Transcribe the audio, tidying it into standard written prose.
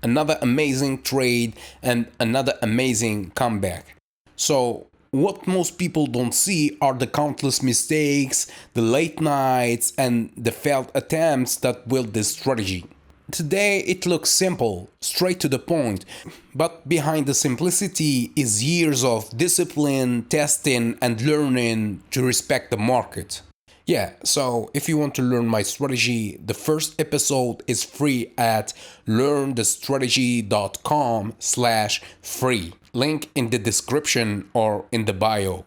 another amazing trade, and another amazing comeback. So, what most people don't see are the countless mistakes, the late nights, and the failed attempts that built this strategy. Today it looks simple, straight to the point, but behind the simplicity is years of discipline, testing, and learning to respect the market. Yeah, so if you want to learn my strategy, the first episode is free at learnthestrategy.com/free. Link in the description or in the bio.